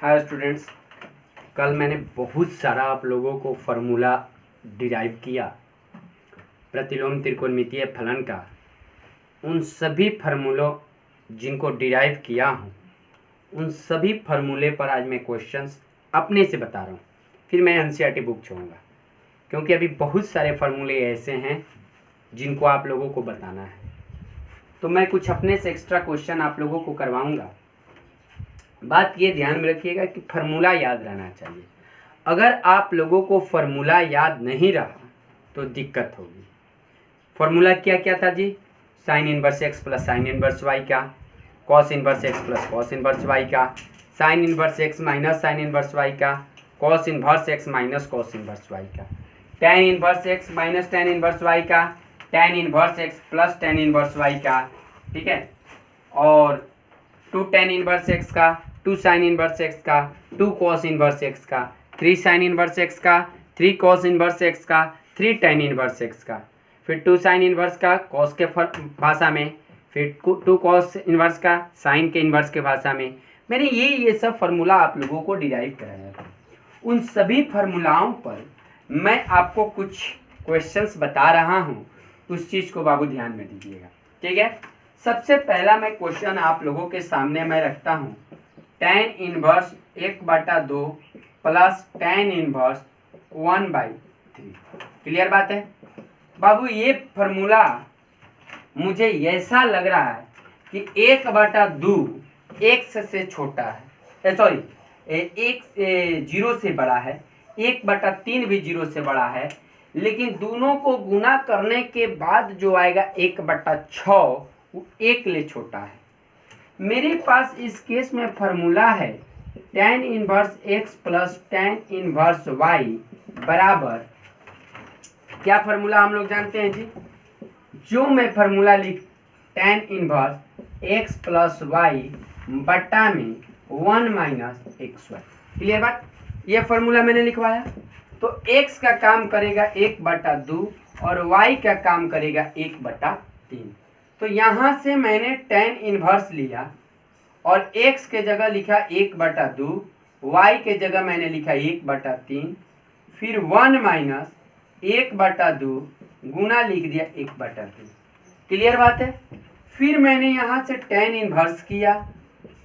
Hi students, कल मैंने बहुत सारा आप लोगों को फार्मूला डिराइव किया प्रतिलोम त्रिकोणमितीय फलन का। उन सभी फार्मूलों जिनको डिराइव किया हूँ उन सभी फार्मूले पर आज मैं क्वेश्चंस अपने से बता रहा हूँ। फिर मैं एनसीईआरटी बुक छोड़ूंगा क्योंकि अभी बहुत सारे फार्मूले ऐसे हैं जिनको आप लोगों को बताना है, तो मैं कुछ अपने से एक्स्ट्रा क्वेश्चन आप लोगों को करवाऊँगा। बात ये ध्यान में रखिएगा कि फार्मूला याद रहना चाहिए। अगर आप लोगों को फार्मूला याद नहीं रहा तो दिक्कत होगी। फार्मूला क्या क्या था जी? Sine inverse x plus sine inverse y का, cos inverse x plus cos inverse y का, sine inverse x minus sine inverse y का, cos inverse x minus cos inverse y का, tan inverse x minus tan inverse y का, tan inverse x plus tan inverse y का, ठीक है, और two tan inverse x का, two sine inverse x का, two cos inverse x का, three sign inverse x का, थ्री कॉस इनवर्स एक्स का, थ्री टेन इनवर्स एक्स का, फिर टू साइन इनवर्स का कॉस के भाषा में, फिर टू कॉस इनवर्स का साइन के इनवर्स के भाषा में। मैंने ये सब फार्मूला आप लोगों को डिराइव कराया था। उन सभी फार्मूलाओं पर मैं आपको कुछ क्वेश्चंस बता रहा हूँ, उस चीज़ को बाबू ध्यान में दीजिएगा, ठीक है। सबसे पहला मैं क्वेश्चन आप लोगों के सामने मैं रखता हूँ, tan inverse 1/2 plus tan inverse 1/3। Clear बात है बाबू? ये फार्मूला मुझे ऐसा लग रहा है कि 1/2 एक्स से छोटा है, सॉरी एक जीरो से बड़ा है, 1/3 भी जीरो से बड़ा है, लेकिन दोनों को गुना करने के बाद जो आएगा 1/6 वो एक ले छोटा है। मेरे पास इस केस में फार्मूला है tan inverse x plus tan inverse y बराबर, क्या फार्मूला हम लोग जानते हैं जी? जो मैं फार्मूला लिख tan inverse x plus y बट्टा में 1 माइनस एक्स वाई। क्लियर बात? ये फार्मूला मैंने लिखवाया, तो x का काम करेगा 1/2 और y का काम करेगा 1/3। तो यहाँ से मैंने टेन इनवर्स लिया और x के जगह लिखा 1/2, y के जगह मैंने लिखा 1/3, फिर 1 माइनस 1/2 गुना लिख दिया 1/3। क्लियर बात है? फिर मैंने यहाँ से टेन इनवर्स किया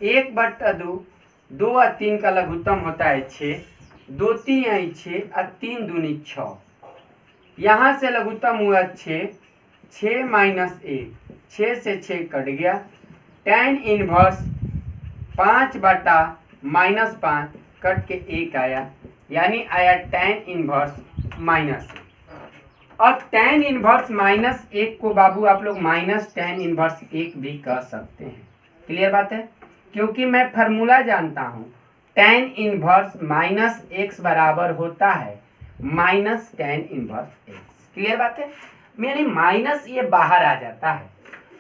1/2, 2 और 3 का लघुत्तम होता है 6, 2 3 6 और 3 दूनी 6, यहाँ से लघुत्तम हुआ 6, 6 माइनस 1, 6 से 6 कट गया, टेन इनवर्स 5/-5 कट के 1 आया, यानी आया टेन इनवर्स -1। अब टेन इनवर्स -1 को बाबू आप लोग माइनस टेन इनवर्स 1 भी कर सकते हैं। क्लियर बात है? क्योंकि मैं फार्मूला जानता हूँ टेन इनवर्स -x बराबर होता है minus tan inverse x। Clear बात है? यानी माइनस ये बाहर आ जाता है,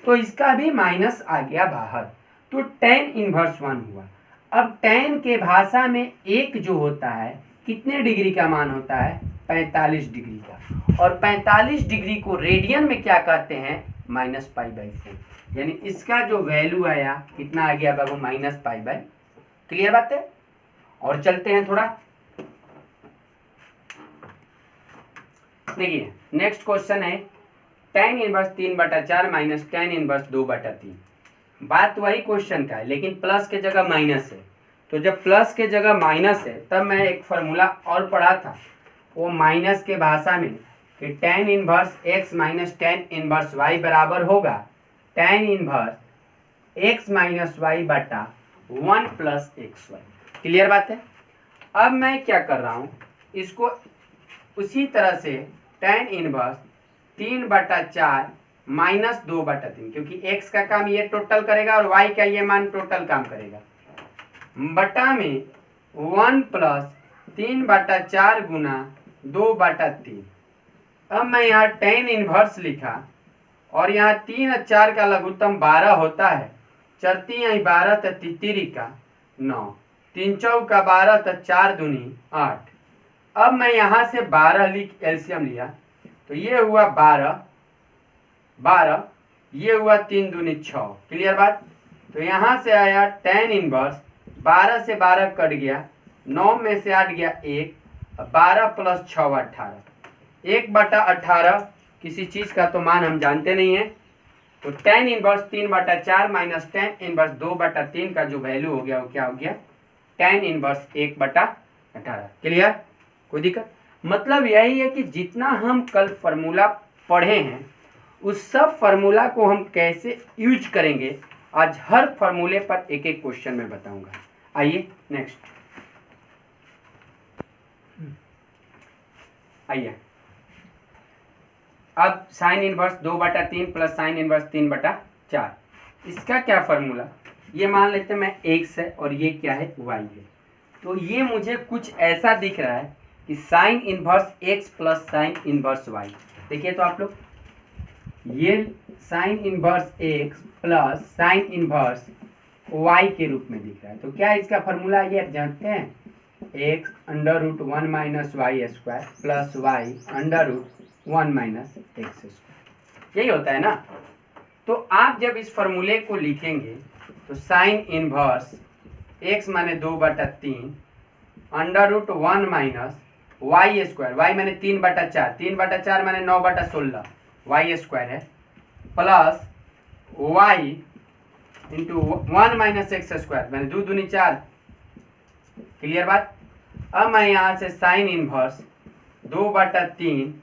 तो इसका भी माइनस आ गया बाहर, तो टेन इनवर्स 1 हुआ। अब टेन के भाषा में एक जो होता है कितने डिग्री का मान होता है? 45 डिग्री का, और 45 डिग्री को रेडियन में क्या कहते हैं? -π/4। यानी इसका जो वैल्यू आया कितना आ गया बाबू? -π/। क्लियर बात है? और चलते हैं थोड़ा, देखिए नेक्स्ट क्वेश्चन है tan inverse 3/4 minus tan inverse 2/3। बात वही क्वेश्चन का है लेकिन प्लस के जगह माइनस है, तो जब प्लस के जगह माइनस है तब मैं एक फार्मूला और पढ़ा था, वो माइनस के भाषा में कि tan inverse x minus tan inverse y बराबर होगा tan inverse x minus y बटा 1 प्लस एक्स वाई। क्लियर बात है? अब मैं क्या कर रहा हूँ, इसको उसी तरह से टेन इनवर्स 3/4 माइनस 2/3, क्योंकि x का काम ये टोटल करेगा और y का ये मान टोटल काम करेगा, बटा में 1 प्लस 3/4 गुना 2/3। अब मैं यहाँ टेन इनवर्स लिखा और यहाँ 3 और 4 का लघुत्तम 12 होता है, 4 3 12 तो 3 का 9, 3 चौका 12 तो 4 दूनी 8। अब मैं यहाँ से 12 लिख एलसीएम लिया, तो ये हुआ 12, ये हुआ 3 दूनी 6। क्लियर बात? तो यहाँ से आया टेन इनवर्स 12 से 12 कट गया, 9 में से 8 गया 1, 12 प्लस 6 18, 1/18 किसी चीज़ का तो मान हम जानते नहीं है, तो tan inverse 3/4 minus tan inverse 2/3 का जो वैल्यू हो गया वो क्या हो गया, tan इनवर्स 1/18। क्लियर? कोई दिक्कत? मतलब यही है कि जितना हम कल फार्मूला पढ़े हैं उस सब फार्मूला को हम कैसे यूज करेंगे, आज हर फार्मूले पर एक एक क्वेश्चन में बताऊंगा। आइए नेक्स्ट, आइए अब sign inverse 2/3 plus sine inverse 3/4, इसका क्या फार्मूला, ये मान लेते हैं मैं x है और ये क्या है y है, तो ये मुझे कुछ ऐसा दिख रहा है कि sine inverse x plus sine inverse y। देखिए तो आप लोग, ये sign inverse x plus sine inverse y के रूप में दिख रहा है, तो क्या इसका फार्मूला ये आप जानते हैं, x √1 minus y square plus y √1 minus x square, यही होता है ना। तो आप जब इस फार्मूले को लिखेंगे तो साइन इनवर्स x माने 2/3 √1 माइनस वाई स्क्वायर, वाई माने 3/4, 3/4 माने 9/16 वाई स्क्वायर है, plus y into 1 minus x square मैंने 2 दूनी 4। क्लियर बात? अब मैं यहाँ से साइन इनवर्स 2/3,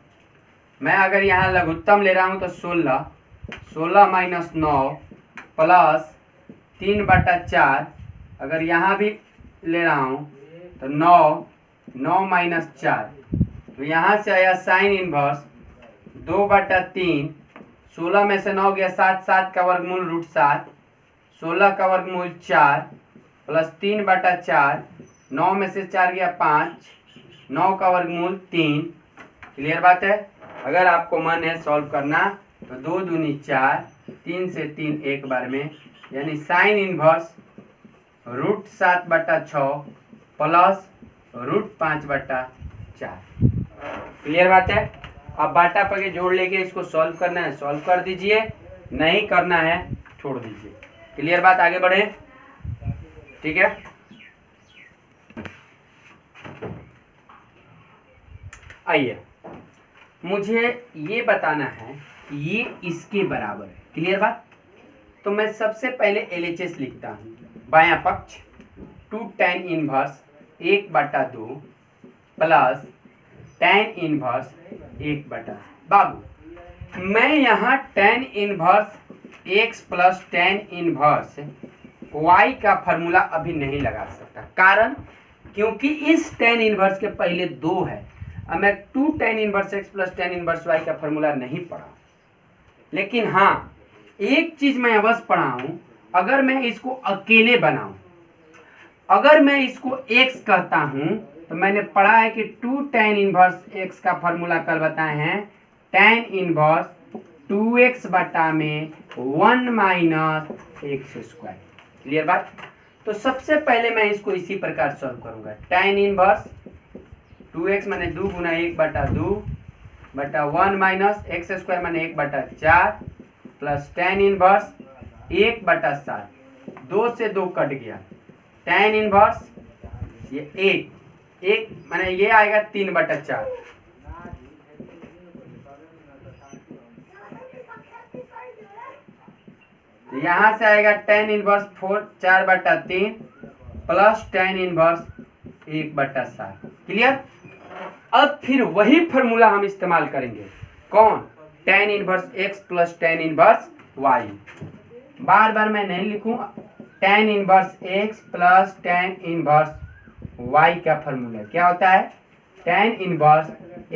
मैं अगर यहाँ लघुत्तम ले रहा हूँ तो 16 माइनस 9 प्लस 3/4, अगर यहाँ भी ले रहा हूँ तो 9 माइनस 4, तो यहाँ से आया साइन इनवर्स 2/3, 16 में से 9 गया 7, 7 का वर्गमूल √7, 16 का वर्गमूल 4 प्लस 3/4, 9 में से 4 गया 5, 9 का वर्गमूल 3। क्लियर बात है? अगर आपको मन है सॉल्व करना तो 2 दूनी 4, 3 से 3 एक बार में, यानी साइन इनवर्स √7/6 प्लस √5/4। क्लियर बात है? अब बाटा पर के जोड़ लेके इसको सॉल्व करना है, सॉल्व कर दीजिए, नहीं करना है छोड़ दीजिए। क्लियर बात? आगे बढ़े, ठीक है। आइए, मुझे ये बताना है कि ये इसके बराबर है। क्लियर बात? तो मैं सबसे पहले LHS लिखता हूँ, बायां पक्ष 2 tan inverse 1/2 plus tan inverse 1/, बाबू मैं यहाँ tan inverse x plus tan inverse y का फार्मूला अभी नहीं लगा सकता, कारण क्योंकि इस tan इनवर्स के पहले 2 है। अब मैं 2 tan inverse x plus tan inverse y का फार्मूला नहीं पढ़ा, लेकिन हाँ एक चीज मैं अवश्य पढ़ा हूं, अगर मैं इसको अकेले बनाऊं, अगर मैं इसको x कहता हूं तो मैंने पढ़ा है कि 2 tan इनवर्स x का फार्मूला कल बताए हैं, tan इनवर्स 2x बटा में 1 माइनस एक्स स्क्वायर। क्लियर बात? तो सबसे पहले मैं इसको इसी प्रकार सॉल्व करूंगा, tan इनवर्स 2x माने 2 गुना 1/2 बटा 1 माइनस एक्स स्क्वायर माने 1/4 प्लस tan इनवर्स 1/7, 2 से 2 कट गया, tan इनवर्स ये 1 माने ये आएगा 3/4, यहाँ से आएगा tan inverse 4/3 plus tan inverse 1/7। Clear? अब फिर वही फॉर्मूला हम इस्तेमाल करेंगे, कौन? tan inverse x plus tan inverse y। बार बार मैं नहीं लिखूं, tan inverse x plus tan inverse y का फॉर्मूला क्या होता है, tan inverse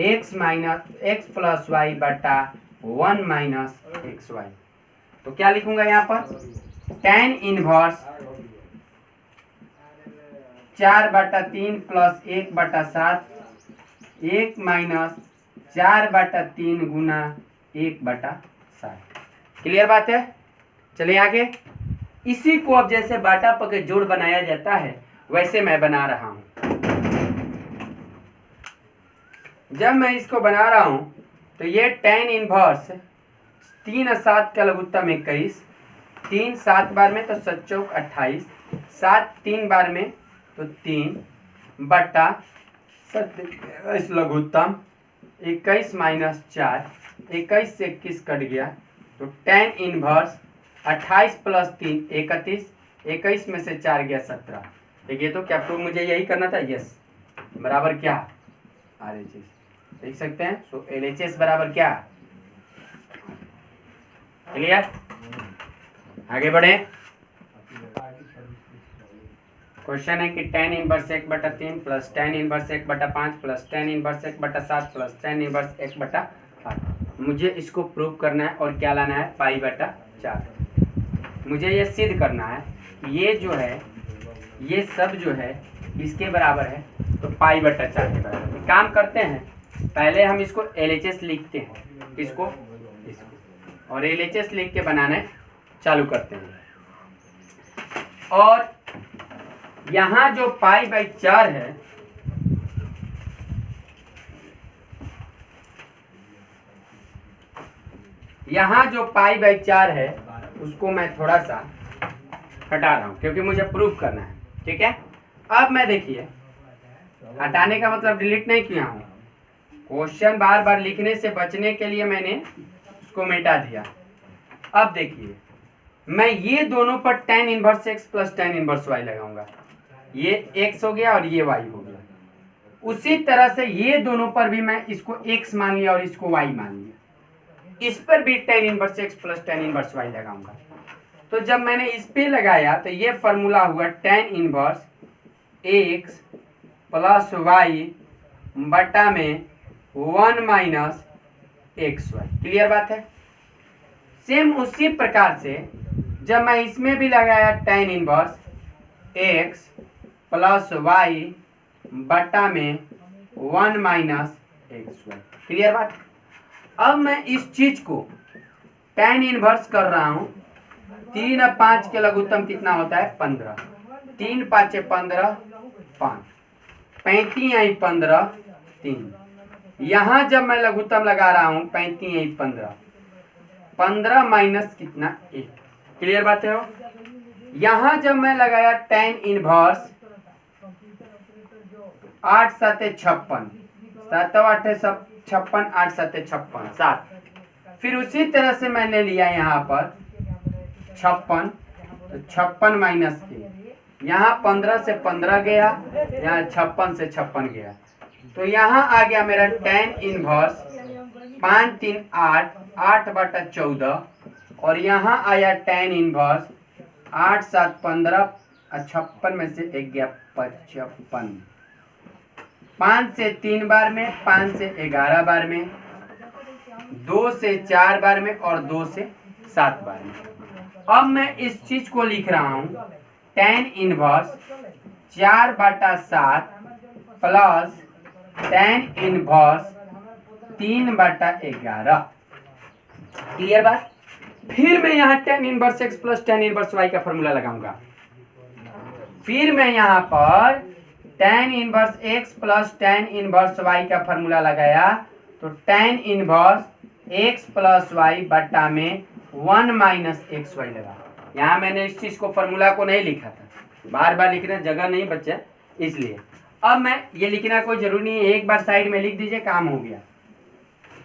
x minus x plus y बटा 1 माइनस एक्स वाई। तो क्या लिखूंगा यहाँ पर, tan इनवर्स 4/3 प्लस 1/7, 1 माइनस 4/3 गुना 1/7। क्लियर बात है? चलिए आगे, इसी को अब जैसे बाटा पके जोड़ बनाया जाता है वैसे मैं बना रहा हूं। जब मैं इसको बना रहा हूं तो ये tan इनवर्स 3 और 7 का लघुत्तम 21, 3 7 बार में तो 7 चौक 28, 7 3 बार में तो 3 बटा 27 लघुत्तम 21 माइनस 4, 21 से 21 कट गया तो tan इनवर्स 28 प्लस 3 31, 21 में से 4 गया 17। देखिए तो क्या प्रूव मुझे यही करना था, यस बराबर क्या RHS देख सकते हैं। सो LHS बराबर क्या, क्लियर। आगे बढ़े। क्वेश्चन है कि tan inverse 1/3 plus tan inverse 1/5 plus tan inverse 1/7 plus tan inverse 1/8। मुझे इसको प्रूव करना है और क्या लाना है, π/4। मुझे ये सिद्ध करना है कि ये जो है ये सब जो है इसके बराबर है, तो π/4 के बराबर। काम करते हैं, पहले हम इसको LHS लिखते हैं, इसको और LHS लिख के बनाने चालू करते हैं। और यहाँ जो π/4 है यहाँ जो π/4 है उसको मैं थोड़ा सा हटा रहा हूँ क्योंकि मुझे प्रूफ करना है, ठीक है। अब मैं देखिए, हटाने का मतलब डिलीट नहीं किया हूँ, क्वेश्चन बार बार लिखने से बचने के लिए मैंने उसको मिटा दिया। अब देखिए, मैं ये दोनों पर tan inverse x plus tan inverse y लगाऊंगा, ये x हो गया और ये y हो गया। उसी तरह से ये दोनों पर भी मैं इसको x मान लिया और इसको y मान लिया, इस पर भी tan inverse x plus tan inverse y लगाऊंगा। तो जब मैंने इस पे लगाया तो ये फॉर्मूला हुआ tan inverse x plus y बटा में 1 माइनस xy। क्लियर बात है। सेम उसी प्रकार से जब मैं इसमें भी लगाया tan inverse x plus y बटा में 1 माइनस xy। क्लियर बात। अब मैं इस चीज को tan इनवर्स कर रहा हूं, 3 और 5 के लघुत्तम कितना होता है, 15। 3 5 15, 5 35 आई 15 3। यहाँ जब मैं लघुत्तम लगा रहा हूँ 35 आई 15, 15 माइनस कितना 1। क्लियर बात है। यहाँ जब मैं लगाया tan इनवर्स 8 7 56, 7 8 56, 8 7 56 7। फिर उसी तरह से मैंने लिया यहाँ पर 56, तो 56 माइनस 1, यहाँ 15 से 15 गया, यहाँ 56 से 56 गया, तो यहाँ आ गया मेरा tan इनवर्स 5 3 8, 8/14, और यहाँ आया tan इनवर्स 8 7 15, 56 में से 1 गया 55। 5 से 3 बार में, 5 से 11 बार में, 2 से 4 बार में और 2 से 7 बार में। अब मैं इस चीज को लिख रहा हूं tan inverse 4/7 plus tan inverse 3/11। Clear बात। फिर मैं यहाँ tan inverse x plus tan inverse y का फॉर्मूला लगाऊंगा। फिर मैं यहाँ पर tan inverse x plus tan inverse y का फॉर्मूला लगाया, तो tan inverse x plus y बटा में 1 माइनस xy लगा। यहाँ मैंने इस चीज को फॉर्मूला को नहीं लिखा था, बार बार लिखने जगह नहीं बचे, इसलिए अब मैं ये लिखना कोई जरूरी नहीं है, एक बार साइड में लिख दीजिए, काम हो गया।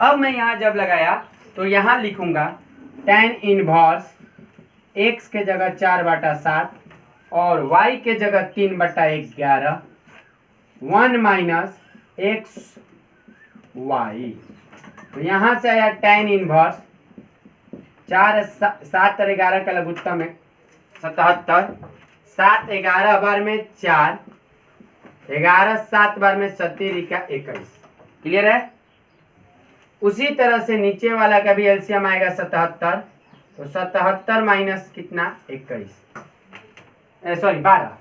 अब मैं यहाँ जब लगाया तो यहाँ लिखूंगा tan इनवर्स x के जगह 4/7 और y के जगह 3/11, 1 माइनस xy। तो यहाँ से आया tan इनवर्स 4 7 और 11 का लघुत्तम है 77, 7 11 बार में 4, 11 7 बार में 17 का 21। क्लियर है। उसी तरह से नीचे वाला का भी एलसीएम आएगा 77, तो 77 माइनस कितना 21, सॉरी 12,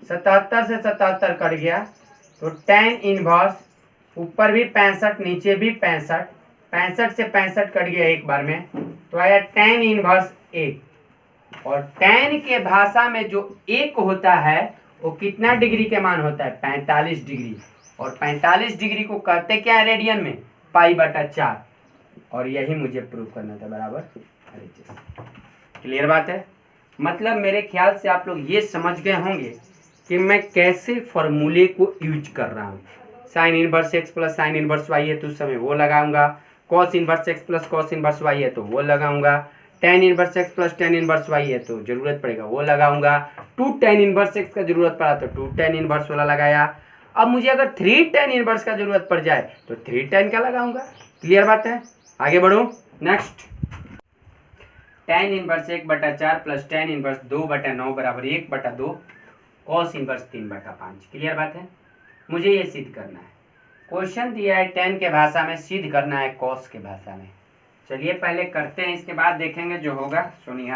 77 से 77 कट गया, तो tan इनवर्स ऊपर भी 65 नीचे भी 65, 65 से 65 कट गया एक बार में, तो आया tan इनवर्स 1। और tan के भाषा में जो 1 होता है वो कितना डिग्री के मान होता है, 45 डिग्री। और 45 डिग्री को कहते क्या है रेडियन में, π/4। और यही मुझे प्रूव करना था, बराबर। क्लियर बात है। मतलब मेरे ख्याल से आप लोग ये समझ गए होंगे कि मैं कैसे फॉर्मूले को यूज कर रहा हूँ। Sine inverse x plus sine inverse y है तो उस समय वो लगाऊंगा, cos inverse x plus cos inverse y है तो वो लगाऊंगा, tan inverse x plus tan inverse y है तो जरूरत पड़ेगा वो लगाऊंगा, टू टेन इनवर्स एक्स का जरूरत पड़ा तो टू टेन इनवर्स वाला लगाया। अब मुझे अगर थ्री टेन इनवर्स का जरूरत पड़ जाए तो थ्री टेन का लगाऊंगा। क्लियर बात है, आगे बढ़ो। Next, tan inverse 1/4 plus tan inverse 2/9 बराबर 1/2 कॉस इनवर्स 3/5। क्लियर बात है, मुझे ये सिद्ध करना है। क्वेश्चन दिया है टेन के भाषा में, सिद्ध करना है कॉस के भाषा में। चलिए पहले करते हैं, इसके बाद देखेंगे जो होगा। सुनिए,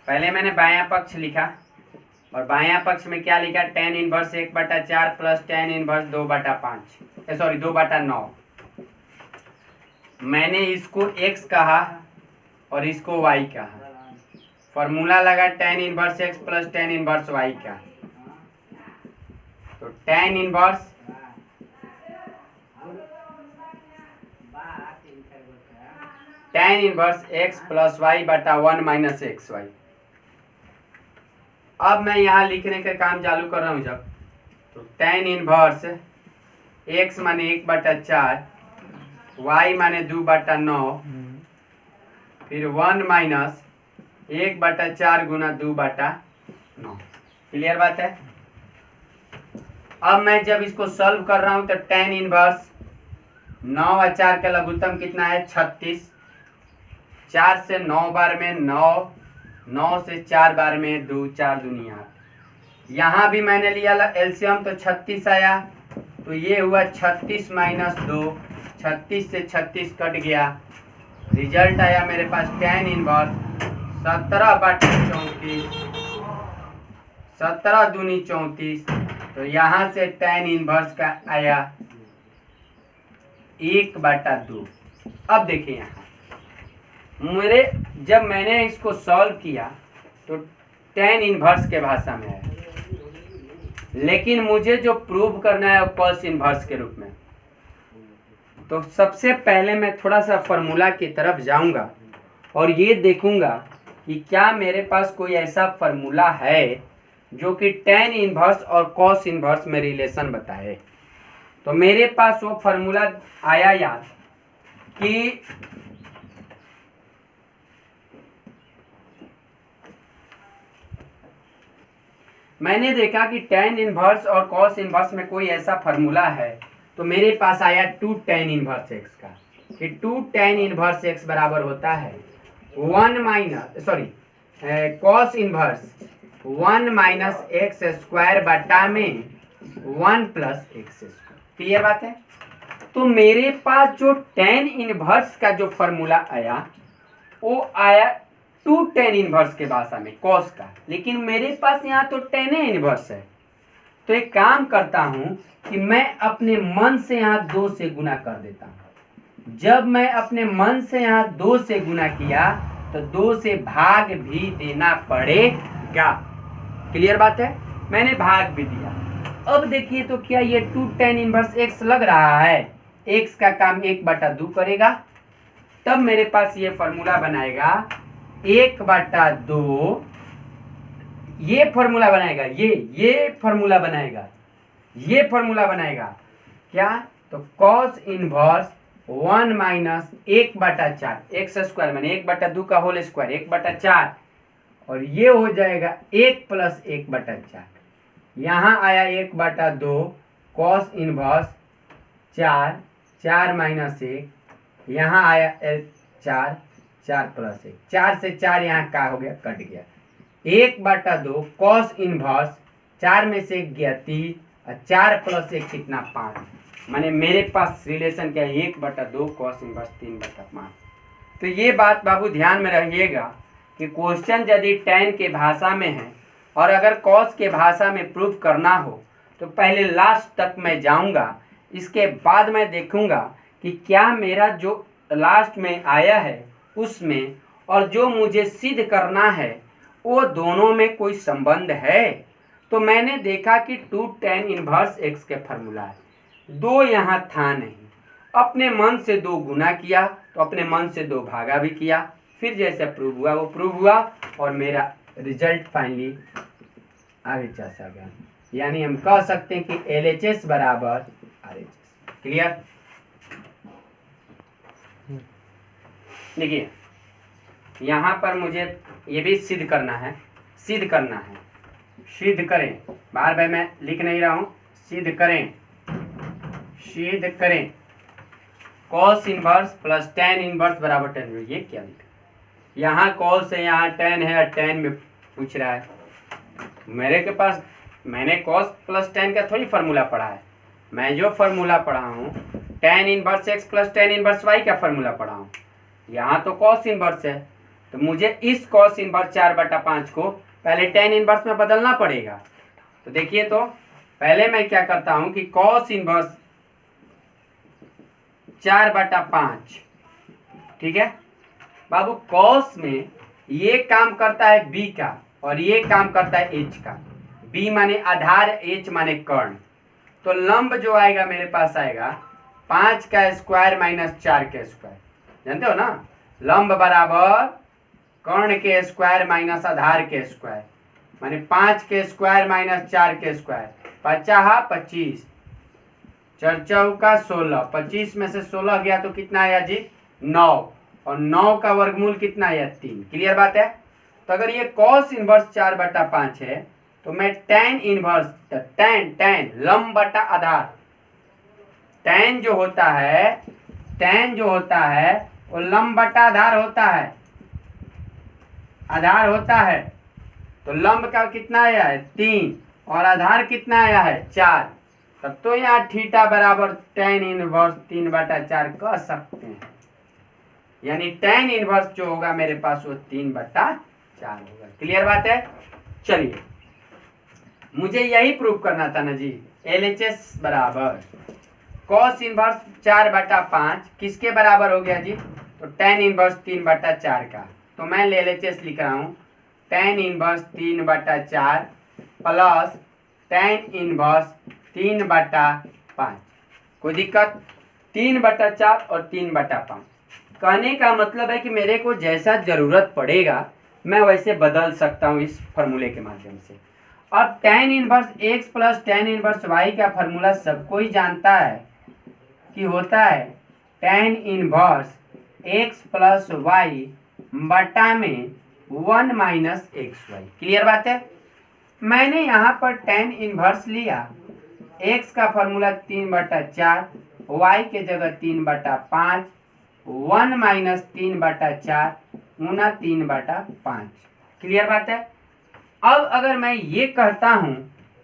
पहले मैंने बायां पक्ष लिखा और बायां पक्ष में क्या लिखा, tan inverse 1/4 plus tan inverse 2/9। मैंने इसको x कहा और इसको y कहा। फॉर्मूला लगा ten inverse x plus tan inverse y का। तो ten inverse x plus y बटा 1 माइनस एक्स वाई। अब मैं यहाँ लिखने का काम चालू कर रहा हूँ जब, तो टेन इनवर्स x माने 1/4, y माने 2/9, फिर 1 माइनस 1/4 गुना 2/9। क्लियर बात है। अब मैं जब इसको सॉल्व कर रहा हूं तो टेन इनवर्स 9 और 4 का लघुत्तम कितना है 36, 4 से 9 बार में 9, 9 से 4 बार में 2, 4 दूनी 8। यहाँ भी मैंने लिया एलसीएम तो 36 आया, तो ये हुआ 36 माइनस 2, 36 से 36 कट गया, रिजल्ट आया मेरे पास टेन इनवर्स 17/34, 17 दूनी 34। तो यहाँ से टेन इनवर्स का आया 1/2। अब देखिए यहाँ मेरे, जब मैंने इसको सॉल्व किया तो टेन इनवर्स के भाषा में आया, लेकिन मुझे जो प्रूव करना है कॉस इनवर्स के रूप में। तो सबसे पहले मैं थोड़ा सा फॉर्मूला की तरफ जाऊंगा और ये देखूंगा कि क्या मेरे पास कोई ऐसा फॉर्मूला है जो कि टेन इनवर्स और कॉस इनवर्स में रिलेशन बताए। तो मेरे पास वो फॉर्मूला आया याद कि मैंने देखा कि टेन इनवर्स और कॉस इनवर्स में कोई ऐसा फॉर्मूला है, तो मेरे पास आया टू टेन इनवर्स एक्स का, कि टू टेन इनवर्स एक्स बराबर होता है 1 minus cos inverse 1 minus x square बटा में 1 प्लस एक्स स्क्वायर। क्लियर बात है। तो मेरे पास जो टेन इनवर्स का जो फॉर्मूला आया वो आया टू टेन इनवर्स के भाषा में कॉस का, लेकिन मेरे पास यहाँ तो टेन इनवर्स है। तो एक काम करता हूँ कि मैं अपने मन से यहाँ 2 से गुना कर देता हूँ। जब मैं अपने मन से यहाँ 2 से गुना किया तो 2 से भाग भी देना पड़ेगा। क्लियर बात है, मैंने भाग भी दिया। अब देखिए तो क्या ये टू टेन इनवर्स एक्स लग रहा है, एक्स का काम 1/2 करेगा, तब मेरे पास ये फॉर्मूला बनाएगा 1/2। ये फॉर्मूला बनाएगा, ये फॉर्मूला बनाएगा, ये फॉर्मूला बनाएगा क्या, तो cos inverse 1 minus 1/4 x square मैंने 1/2 का होल स्क्वायर 1/4, और ये हो जाएगा 1 प्लस 1/4। यहाँ आया 1/2 कॉस इनवर्स 4, 4 माइनस 1, यहाँ आया 4, 4 प्लस 1, 4 से 4 यहाँ का हो गया, कट गया। 1/2 कॉस इनवर्स 4 में से 1 गया 3, और 4 प्लस 1 कितना 5। माने मेरे पास रिलेशन क्या है 1/2 कॉस इनवर्स 3/5। तो ये बात बाबू ध्यान में रखिएगा कि क्वेश्चन यदि टेन के भाषा में है और अगर कॉस के भाषा में प्रूफ करना हो तो पहले लास्ट तक मैं जाऊंगा, इसके बाद मैं देखूंगा कि क्या मेरा जो लास्ट में आया है उसमें और जो मुझे सिद्ध करना है वो दोनों में कोई संबंध है। तो मैंने देखा कि टू टेन इनवर्स एक्स के फॉर्मूला है, 2 यहाँ था नहीं, अपने मन से 2 गुना किया तो अपने मन से 2 भागा भी किया, फिर जैसे प्रूव हुआ वो प्रूव हुआ और मेरा रिजल्ट फाइनली RHS आ गया। यानी हम कह सकते हैं कि LHS बराबर RHS। क्लियर? देखिए यहाँ पर मुझे ये भी सिद्ध करना है, सिद्ध करें। बार बार मैं लिख नहीं रहा हूँ, सिद्ध करें cos inverse plus tan inverse बराबर टेन। ये क्या लिखा? यहाँ कॉस है, यहाँ टेन है, टेन में पूछ रहा है। मेरे के पास मैंने कॉस प्लस टेन का थोड़ी फार्मूला पढ़ा है। मैं जो फार्मूला पढ़ा हूँ tan inverse x plus tan inverse y का फार्मूला पढ़ा हूँ। यहाँ तो कॉस इनवर्स है, तो मुझे इस कॉस इनवर्स 4/5 को पहले टेन इनवर्स में बदलना पड़ेगा। तो देखिए, तो पहले मैं क्या करता हूँ कि कॉस इनवर्स 4/5, ठीक है बाबू। कॉस में ये काम करता है बी का और ये काम करता है एच का। बी माने आधार, एच माने कर्ण। तो लंब जो आएगा मेरे पास आएगा 5 का स्क्वायर माइनस 4 का स्क्वायर। जानते हो ना, लंब बराबर कर्ण के स्क्वायर माइनस आधार के स्क्वायर, माने 5 के स्क्वायर माइनस 4 के स्क्वायर। 50 25, 4 चौका 16, 25 में से 16 गया तो कितना आया जी? 9, और 9 का वर्गमूल कितना आया? 3। क्लियर बात है? तो अगर ये कॉस इनवर्स 4/5 है तो मैं टेन इनवर्स, टेन लंब बटा आधार, टेन जो होता है वो लंब बटा आधार होता है। तो लंब का कितना आया है? 3, और आधार कितना आया है? 4। तब तो यहाँ थीटा बराबर टेन इनवर्स 3/4 कह सकते हैं। यानी टेन इनवर्स जो होगा मेरे पास वो 3/4 होगा। क्लियर बात है? चलिए, मुझे यही प्रूव करना था ना जी। LHS बराबर कॉस इनवर्स 4/5 किसके बराबर हो गया जी? तो टेन इनवर्स 3/4 का। तो मैं LHS लिख रहा हूँ tan inverse 3/4 plus tan inverse 3/5। कोई दिक्कत? 3/4 और 3/5। कहने का मतलब है कि मेरे को जैसा जरूरत पड़ेगा मैं वैसे बदल सकता हूँ इस फार्मूले के माध्यम से। अब tan inverse x plus tan inverse y का फार्मूला सबको ही जानता है कि होता है tan inverse x plus y बटा में 1 माइनस एक्स वाई। क्लियर बात है? मैंने यहाँ पर टेन इनवर्स लिया, एक्स का फार्मूला 3/4, वाई के जगह 3/5, 1 माइनस 3/4 गुना 3/5। क्लियर बात है? अब अगर मैं ये कहता हूँ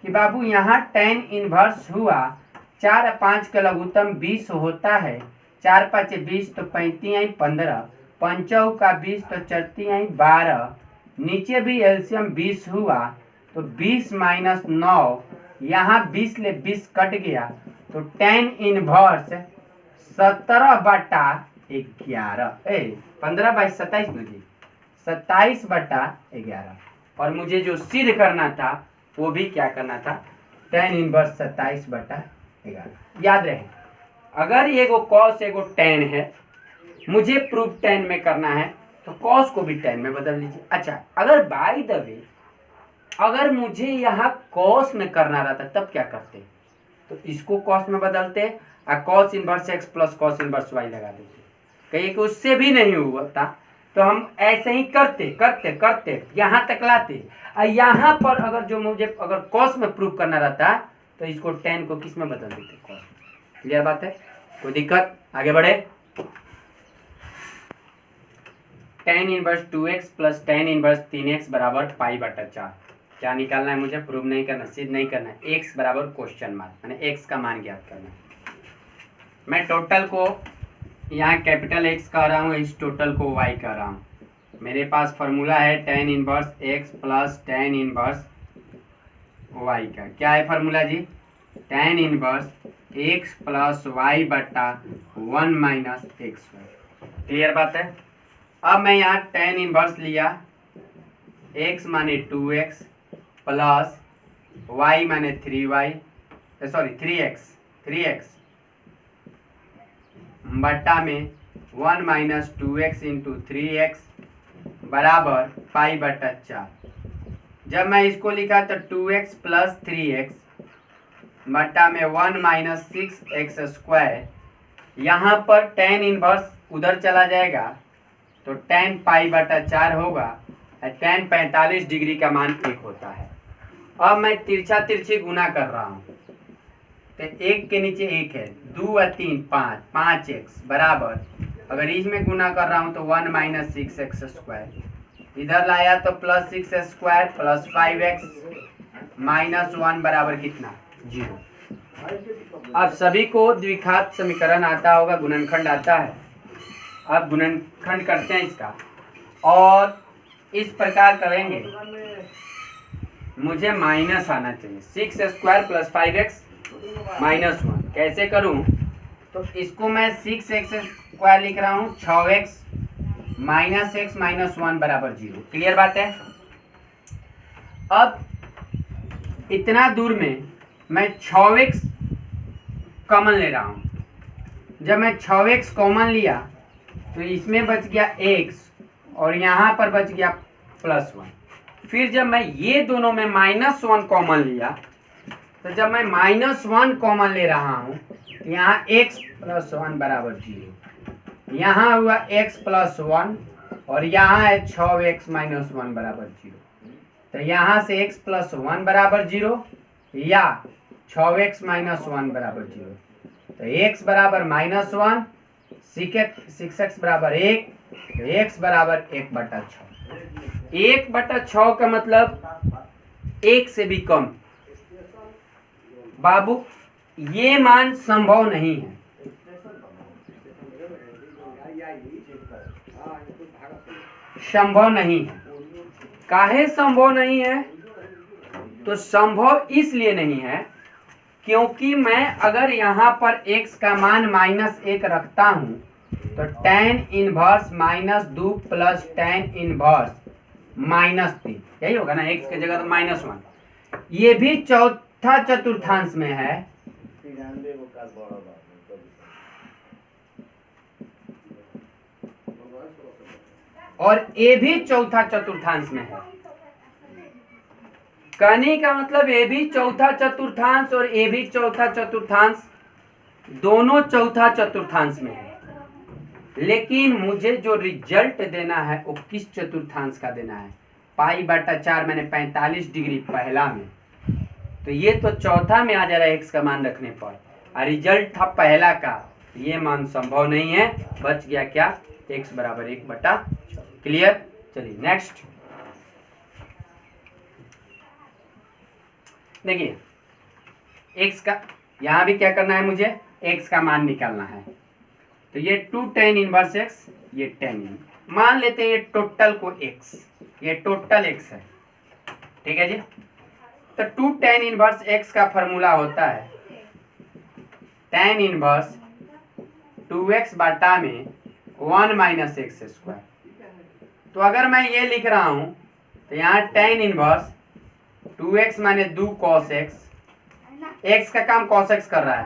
कि बाबू यहाँ टेन इनवर्स हुआ 4 5 का लघुत्तम 20 होता है। 4 5 20 तो 35 आई 15, 5 का 20 तो 4 आई 12। नीचे भी एलसीएम 20 हुआ तो 20 माइनस 9, यहाँ 20 ले 20 कट गया तो टेन इनवर्स 17/11। 15/27 मुझे 27/11। और मुझे जो सिद्ध करना था वो भी क्या करना था? Tan inverse 27/11। याद रहे, अगर ये वो कॉस एगो टेन है, मुझे प्रूफ टेन में करना है तो कॉस को भी टेन में बदल लीजिए। अच्छा, अगर बाय द वे अगर मुझे यहाँ कॉस में करना रहता तब क्या करते? तो इसको कॉस में बदलते और cos inverse x plus cos inverse y लगा देते। कहीं कि उससे भी नहीं हुआ था तो हम ऐसे ही करते यहाँ तक लाते। और यहाँ पर अगर जो मुझे अगर कॉस में प्रूव करना रहता तो इसको टेन को किस में बदल देते? कॉस। क्लियर बात है? कोई दिक्कत? आगे बढ़े। Tan inverse 2x plus tan inverse 3x बराबर π/4। क्या निकालना है मुझे? प्रूव नहीं करना, सिद्ध नहीं करना। x बराबर क्वेश्चन मार्क, मैंने x का मान ज्ञात करना है। मैं टोटल को यहाँ कैपिटल X कह रहा हूँ, इस टोटल को y कह रहा हूँ। मेरे पास फॉर्मूला है tan inverse x plus tan inverse y का। क्या है फॉर्मूला जी? Tan inverse x plus y बटा 1 माइनस एक्स वाई। क्लियर बात है? अब मैं यहाँ टेन इनवर्स लिया, x माने 2x प्लस y माने 3x बटा में 1 माइनस 2x इंटू 3x बराबर पाई बटा 4। जब मैं इसको लिखा तो 2x प्लस 3x बटा में 1 माइनस 6x स्क्वायर, यहाँ पर tan इनवर्स उधर चला जाएगा तो tan पाई बटा 4 होगा। tan 45 डिग्री का मान 1 होता है। अब मैं तिरछा तिरछी गुना कर रहा हूँ तो 1 के नीचे 1 है, 2 और 3 5, 5x बराबर, अगर इसमें गुना कर रहा हूँ तो 1 माइनस 6x स्क्वायर, इधर लाया तो plus 6 square plus 5x minus 1 बराबर कितना 0। अब सभी को द्विघात समीकरण आता होगा, गुणनखंड आता है। अब गुणनखंड करते हैं इसका और इस प्रकार करेंगे। मुझे माइनस आना चाहिए, 6 स्क्वायर प्लस 5x माइनस 1 कैसे करूं? तो इसको मैं 6x स्क्वायर लिख रहा हूं, 6x माइनस x माइनस 1 बराबर 0। क्लियर बात है। अब इतना दूर में मैं 6x कॉमन ले रहा हूं। जब मैं 6x कॉमन लिया तो इसमें बच गया x और यहाँ पर बच गया प्लस 1। फिर जब मैं ये दोनों में माइनस 1 कॉमन लिया तो जब मैं माइनस 1 कॉमन ले रहा हूँ यहाँ x प्लस 1 बराबर 0, यहाँ हुआ x प्लस 1 और यहाँ है 6x माइनस 1 बराबर 0। तो यहाँ से x प्लस 1 बराबर 0 या 6x माइनस 1 बराबर 0। तो x बराबर माइनस 1, 6x बराबर 1, तो x बराबर 1/6। 1/6 का मतलब 1 से भी कम। बाबू ये मान संभव नहीं है। संभव नहीं है। काहे संभव नहीं है? तो संभव इसलिए नहीं है क्योंकि मैं अगर यहाँ पर x का मान -1 रखता हूँ तो tan inverse -2 plus tan inverse -3, यही होगा ना, x की जगह तो -1। ये भी चौथा चतुर्थांश में है। और ए भी चौथा चतुर्थांश में है। कहने का मतलब ए भी चौथा चतुर्थांश और ए भी चौथा चतुर्थांश, दोनों चौथा चतुर्थांश में है। लेकिन मुझे जो रिजल्ट देना है वो किस चतुर्थांश का देना है? पाई बटा 4 मैंने 45 डिग्री पहला में, तो ये तो चौथा में आ जा रहा है x का मान रखने पर, और रिजल्ट था पहला का। ये मान संभव नहीं है। बच गया क्या? x बराबर 1/6। क्लियर। चलिए नेक्स्ट देखिए, x का यहाँ भी क्या करना है, मुझे x का मान निकालना है। तो ये 2 tan इनवर्स x, ये tan मान लेते हैं, ये टोटल को x, ये टोटल x है, ठीक है जी। तो 2 tan इनवर्स x का फॉर्मूला होता है tan इनवर्स 2x बटा में 1 माइनस x स्क्वायर। तो अगर मैं ये लिख रहा हूँ तो यहाँ tan इनवर्स 2x माने 2 cos x, x का काम cos x कर रहा है,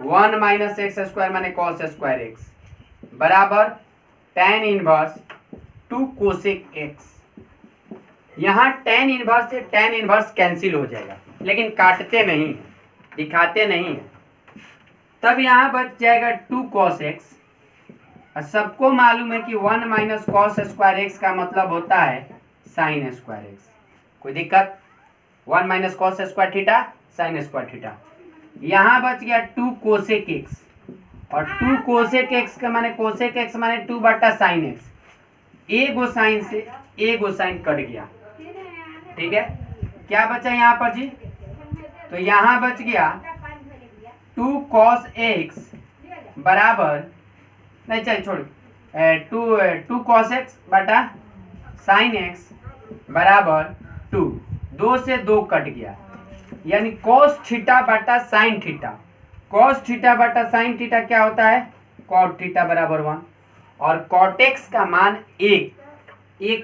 1 माइनस x स्क्वायर माने cos स्क्वायर x बराबर tan इनवर्स 2 कोसेक x। यहाँ tan इनवर्स से tan इनवर्स कैंसिल हो जाएगा, लेकिन काटते नहीं है, दिखाते नहीं है। तब यहाँ बच जाएगा 2 cos x। और सबको मालूम है कि 1 माइनस कॉस स्क्वायर x का मतलब होता है साइन स्क्वायर x। कोई दिक्कत? 1 minus cos square theta sine square theta. यहाँ बच गया 2 कोसेक x, और 2 कोसेक x का माने कोसेक x माने 2 बटा साइन x। एगो साइन से एगो साइन कट गया, ठीक है। क्या बचा यहाँ पर जी? तो यहाँ बच गया 2 cos x बराबर, नहीं चाहिए छोड़, 2 cos x बटा साइन x बराबर 2। 2 से 2 कट गया, यानी cos थीटा बटा साइन थीटा। cos थीटा बटा साइन थीटा क्या होता है? cot थीटा बराबर 1। और cot x का मान 1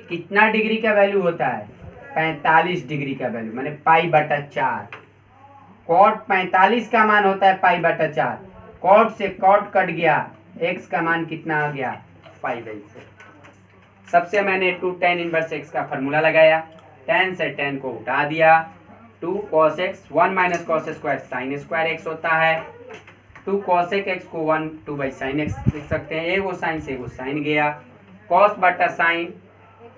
कितना डिग्री का वैल्यू होता है? 45 डिग्री का वैल्यू, माने पाई बटा 4। cot 45 का मान होता है पाई बटा 4। cot से cot कट गया, x का मान कितना आ गया? पाई/4। सबसे मैंने 2 tan इनवर्स x का फार्मूला लगाया, tan से tan को उठा दिया, 2 cos x 1 minus cos square sine square x होता है, 2 cosec x को 1 2/sin x लिख सकते हैं, एगो साइन से एगो साइन गया, cos बटा साइन,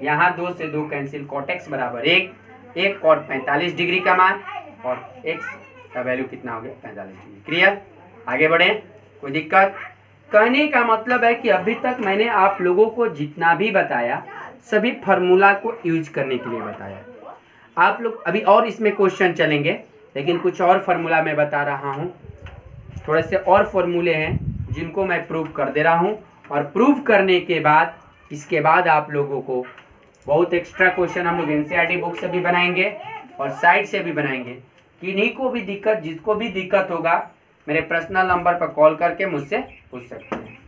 यहाँ 2 से 2 कैंसिल, cot x बराबर 1 cot 45 डिग्री का मान और x का वैल्यू कितना हो गया 45 डिग्री। क्लियर, आगे बढ़े, कोई दिक्कत? कहने का मतलब है कि अभी तक मैंने आप लोगों को जितना भी बताया सभी फार्मूला को यूज करने के लिए बताया। आप लोग अभी और इसमें क्वेश्चन चलेंगे, लेकिन कुछ और फार्मूला मैं बता रहा हूँ, थोड़े से और फार्मूले हैं जिनको मैं प्रूव कर दे रहा हूँ, और प्रूव करने के बाद इसके बाद आप लोगों को बहुत एक्स्ट्रा क्वेश्चन हम लोग एनसीईआरटी बुक से भी बनाएंगे और साइट से भी बनाएंगे। किन्हीं को भी दिक्कत, जिसको भी दिक्कत होगा मेरे पर्सनल नंबर पर कॉल करके मुझसे पूछ सकते हैं।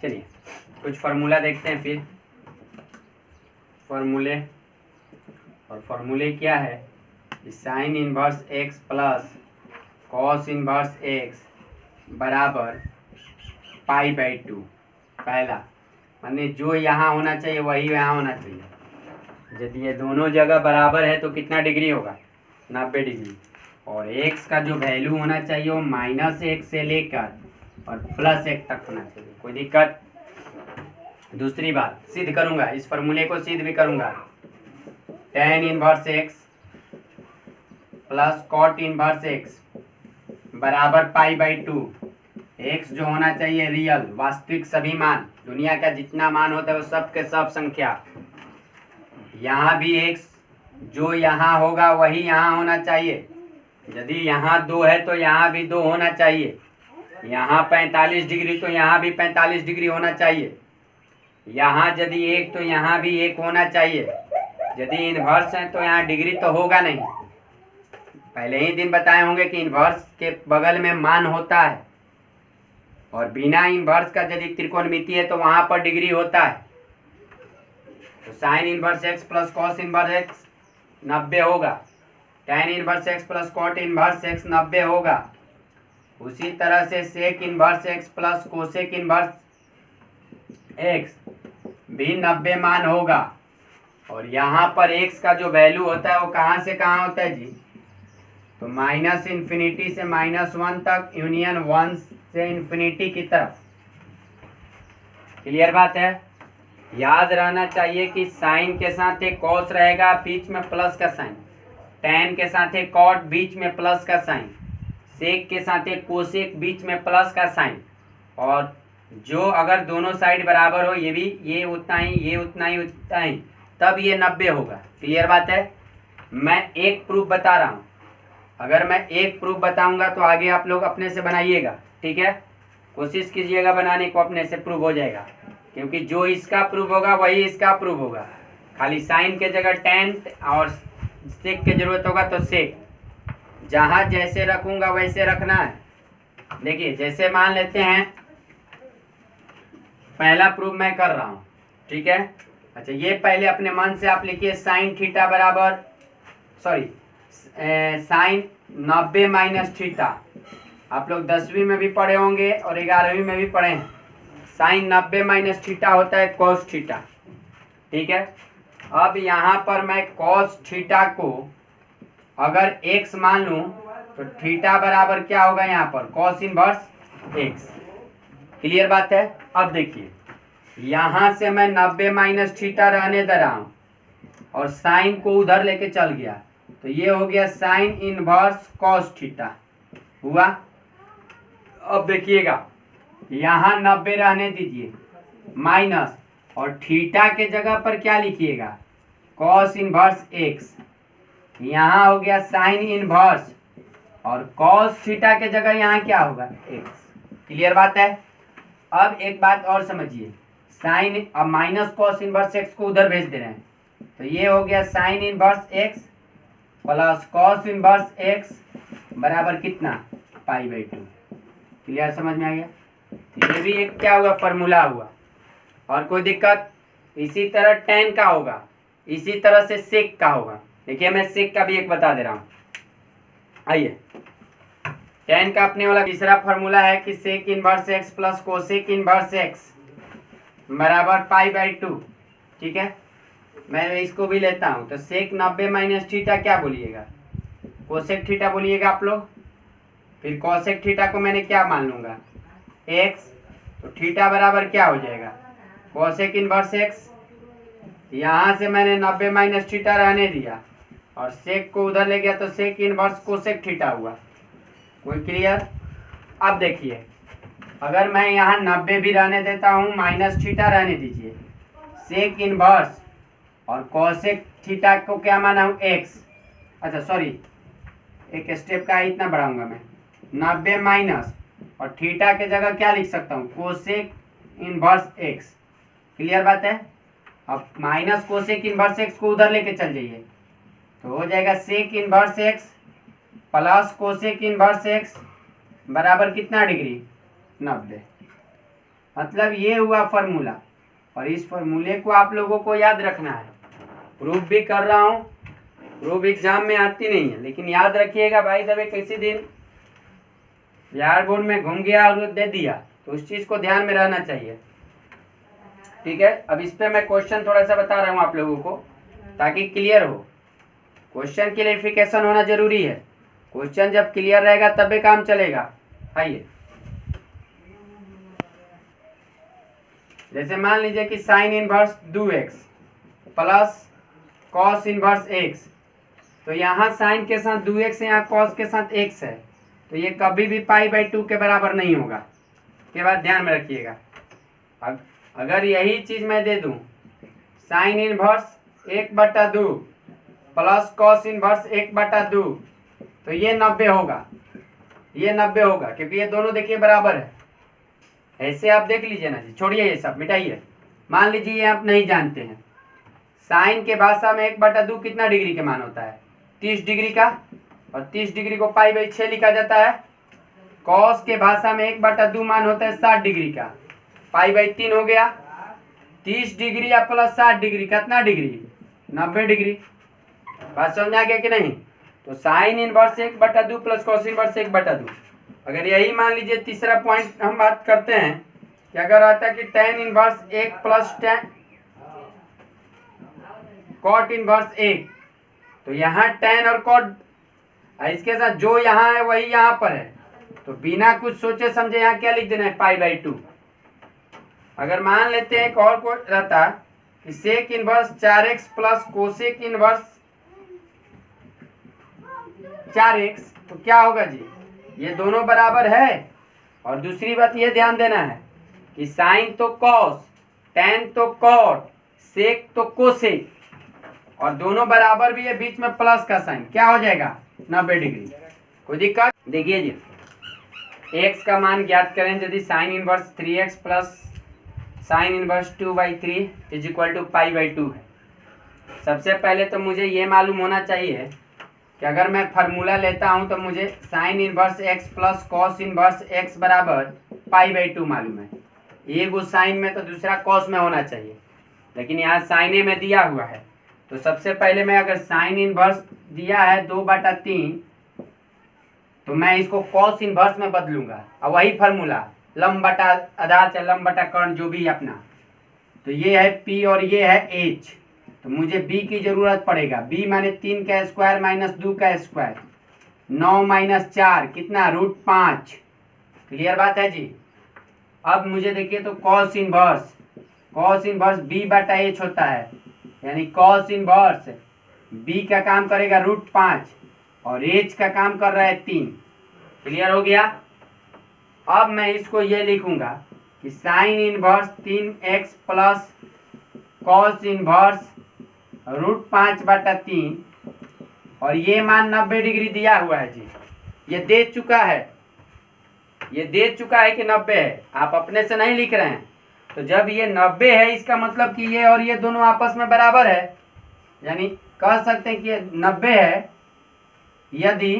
चलिए कुछ फार्मूला देखते हैं फिर, फार्मूले, और फार्मूले क्या है, sign inverse x plus cos inverse x बराबर π/2। पहला माने जो यहाँ होना चाहिए वही यहाँ होना चाहिए। यदि ये दोनों जगह बराबर है तो कितना डिग्री होगा 90 डिग्री, और x का जो वैल्यू होना चाहिए वो -1 से लेकर और +1 तक होना चाहिए। कोई दिक्कत? दूसरी बात सिद्ध करूंगा, इस फार्मूले को सिद्ध भी करूंगा, tan inverse x plus cot inverse x बराबर π/2। x जो होना चाहिए रियल, वास्तविक सभी मान, दुनिया का जितना मान होता है वो सब के सब संख्या, यहाँ भी x जो यहाँ होगा वही यहाँ होना चाहिए। यदि यहाँ 2 है तो यहाँ भी 2 होना चाहिए, यहाँ 45 डिग्री तो यहाँ भी 45 डिग्री होना चाहिए, यहाँ यदि 1 तो यहाँ भी 1 होना चाहिए। यदि इन्वर्स है तो यहाँ डिग्री तो होगा नहीं, पहले ही दिन बताए होंगे कि इन्वर्स के बगल में मान होता है, और बिना इन्वर्स का यदि त्रिकोणमिति है तो वहाँ पर डिग्री होता है। तो sine inverse x plus cos inverse x 90 होगा, tan inverse x plus cot inverse x 90 होगा। उसी तरह से sec inverse x plus cosec inverse x भी 90 मान होगा। और यहाँ पर x का जो वैल्यू होता है वो कहाँ से कहाँ होता है जी, तो -∞ से -1 तक, यूनियन 1 से इन्फिनिटी की तरफ। क्लियर बात है? याद रहना चाहिए कि साइन के साथ एक कॉस रहेगा, बीच में प्लस का साइन, tan के साथ एक कॉट, बीच में प्लस का साइन, सेक के साथ एक कोसेक, बीच में प्लस का साइन, और जो अगर दोनों साइड बराबर हो, ये भी ये उतना ही, ये उतना ही, उतना ही, तब ये 90 होगा। क्लियर बात है? मैं एक प्रूफ बता रहा हूँ, अगर मैं एक प्रूफ बताऊंगा तो आगे आप लोग अपने से बनाइएगा, ठीक है? कोशिश कीजिएगा बनाने को, अपने से प्रूफ हो जाएगा, क्योंकि जो इसका प्रूफ होगा वही इसका प्रूफ होगा। खाली साइन के जगह tan और सेक की जरूरत होगा तो सेक, जहाँ जैसे रखूंगा वैसे रखना है। देखिए जैसे मान लेते हैं, पहला प्रूफ मैं कर रहा हूँ, ठीक है? अच्छा, ये पहले अपने मन से आप लिखिए, साइन थीटा बराबर, सॉरी साइन 90 माइनस थीटा। आप लोग 10वीं में भी पढ़े होंगे और 11वीं में भी पढ़े हैं। साइन 90 माइनस थीटा होता है कॉस थीटा, ठीक है? अब यहाँ पर मैं कॉस थीटा को अगर x मान लूँ तो थीटा बराबर क्या होगा यहाँ पर, कॉस इनवर्स x। क्लियर बात है? अब देखिए यहाँ से मैं 90 माइनस थीटा रहने दे रहा हूँ और साइन को उधर लेके चल गया, तो ये हो गया साइन इनवर्स कॉस थीटा हुआ। अब देखिएगा यहाँ 90 रहने दीजिए माइनस, और थीटा के जगह पर क्या लिखिएगा, कॉस इनवर्स एक्स। यहाँ हो गया साइन इनवर्स, और कॉस थीटा के जगह यहाँ क्या होगा, एक्स। क्लियर बात है? अब एक बात और समझिए, साइन, अब माइनस कॉस इनवर्स एक्स को उधर भेज दे रहे हैं, तो ये हो गया sign inverse x plus cos inverse x बराबर कितना, π/2। क्लियर, समझ में आ गया? ये भी एक क्या हुआ, फार्मूला हुआ। और कोई दिक्कत? इसी तरह tan का होगा, इसी तरह से सेक का होगा। देखिए मैं सेक का भी एक बता दे रहा हूँ। आइए, tan का अपने वाला तीसरा फार्मूला है कि sec inverse x plus cosec inverse x बराबर π/2। ठीक है, मैं इसको भी लेता हूँ। तो सेक 90 माइनस थीटा क्या बोलिएगा, कोसेक थीटा बोलिएगा आप लोग। फिर कोसेक थीटा को मैंने क्या मान लूँगा, x। तो थीटा बराबर क्या हो जाएगा, कोसेक इनवर्स x। यहाँ से मैंने 90 माइनस थीटा रहने दिया और सेक को उधर ले गया तो सेक इनवर्स कोसेक थीटा हुआ। कोई क्लियर। अब देखिए, अगर मैं यहाँ 90 भी रहने देता हूँ, माइनस थीटा रहने दीजिए, सेक इनवर्स और कोसेक थीटा को क्या माना हूँ, x। अच्छा सॉरी, एक स्टेप का इतना बढ़ाऊंगा मैं, 90 माइनस और थीटा के जगह क्या लिख सकता हूँ, कोसेक इनवर्स x। क्लियर बात है। अब माइनस कोसेक इनवर्स x को उधर लेके चल जाइए तो हो जाएगा sec inverse x plus cosec inverse x बराबर कितना डिग्री, 90। मतलब ये हुआ फॉर्मूला। और इस फॉर्मूले को आप लोगों को याद रखना है। प्रूफ भी कर रहा हूँ, प्रूफ एग्जाम में आती नहीं है, लेकिन याद रखिएगा भाई। तभी किसी दिन बिहार बोर्ड में घूम गया और दे दिया तो उस चीज़ को ध्यान में रहना चाहिए। ठीक है, अब इस पे मैं क्वेश्चन थोड़ा सा बता रहा हूँ आप लोगों को ताकि क्लियर हो। क्वेश्चन क्लियरिफिकेशन होना जरूरी है। क्वेश्चन जब क्लियर रहेगा तभी काम चलेगा। आइए, जैसे मान लीजिए कि sine inverse 2x plus cos inverse x। तो यहाँ साइन के साथ 2x, यहाँ कॉस के साथ x है, तो ये कभी भी π/2 के बराबर नहीं होगा। के बाद ध्यान में रखिएगा, अगर यही चीज मैं दे दूं sine inverse 1/2 plus cos inverse 1/2 तो ये 90 होगा, ये 90 होगा, क्योंकि ये दोनों देखिए बराबर है। ऐसे आप देख लीजिए ना जी, छोड़िए ये सब, मिटाइए। मान लीजिए ये आप नहीं जानते हैं, साइन के भाषा में 1/2 कितना डिग्री के मान होता है, 30 डिग्री का, और 30 डिग्री को π/6 लिखा जाता है। कॉस के भाषा में 1/2 मान होता है 60 डिग्री का, π/3 हो गया। 30 डिग्री या प्लस 60 डिग्री कितना डिग्री, 90 डिग्री। बात समझ आ गया कि नहीं। तो sine inverse 1/2 plus cos inverse 1/2। अगर यही मान लीजिए तीसरा पॉइंट हम बात करते हैं कि अगर आता है कि tan inverse 1 plus cot inverse 1, तो यहाँ tan और कॉट इसके साथ जो यहाँ है वही यहाँ पर है, तो बिना कुछ सोचे समझे यहाँ क्या लिख देना है, π/2। अगर मान लेते हैं एक और को रहता कि sec inverse 4x plus cosec inverse 4x, तो क्या होगा जी, ये दोनों बराबर है। और दूसरी बात ये ध्यान देना है कि साइन तो कॉस, tan तो कॉट, सेक तो कोसेक, और दोनों बराबर भी है, बीच में प्लस का साइन, क्या हो जाएगा, 90 डिग्री। कोई दिक्कत। देखिए जी, x का मान ज्ञात करें यदि sine inverse 3x plus sine inverse 2/3 is equal to π/2 है। सबसे पहले तो मुझे ये मालूम होना चाहिए कि अगर मैं फार्मूला लेता हूं तो मुझे sign inverse x plus cos inverse x बराबर π/2 मालूम है। एक वो साइन में तो दूसरा कॉस में होना चाहिए, लेकिन यहाँ साइने में दिया हुआ है। तो सबसे पहले मैं अगर साइन इनवर्स दिया है 2/3, तो मैं इसको कॉस इनवर्स में बदलूंगा, और वही फार्मूला लंब बटा आधार से लंब बटा कर्ण जो भी अपना। तो ये है P और ये है H, तो मुझे B की जरूरत पड़ेगा। B माने 3 का स्क्वायर माइनस 2 का स्क्वायर, 9 माइनस 4 कितना, √5। क्लियर बात है जी। अब मुझे देखिए तो कॉस इनवर्स B/H होता है, यानी कॉस इनवर्स B का काम करेगा √5 और H का काम कर रहा है 3। क्लियर हो गया। अब मैं इसको ये लिखूंगा कि sine inverse 3x plus cos inverse √5/3, और ये मान 90 डिग्री दिया हुआ है जी, ये दे चुका है, ये दे चुका है कि 90 है, आप अपने से नहीं लिख रहे हैं। तो जब ये 90 है इसका मतलब कि ये और ये दोनों आपस में बराबर है, यानी कह सकते हैं कि ये 90 है यदि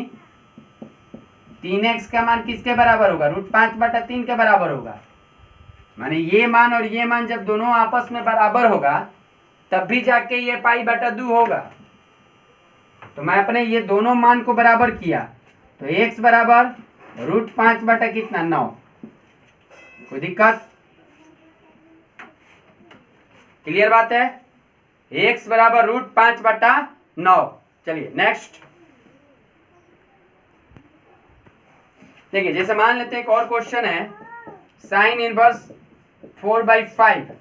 3x का मान किसके बराबर होगा, √5/3 के बराबर होगा। माने ये मान और ये मान जब दोनों आपस में बराबर होगा तब भी जाके ये π/2 होगा। तो मैं अपने ये दोनों मान को बराबर किया, तो x बराबर √5/9। कोई दिक्कत। क्लियर बात है? x बराबर √5/9। चलिए नेक्स्ट देखिए, जैसे मान लेते हैं एक और क्वेश्चन है, sine inverse 4/5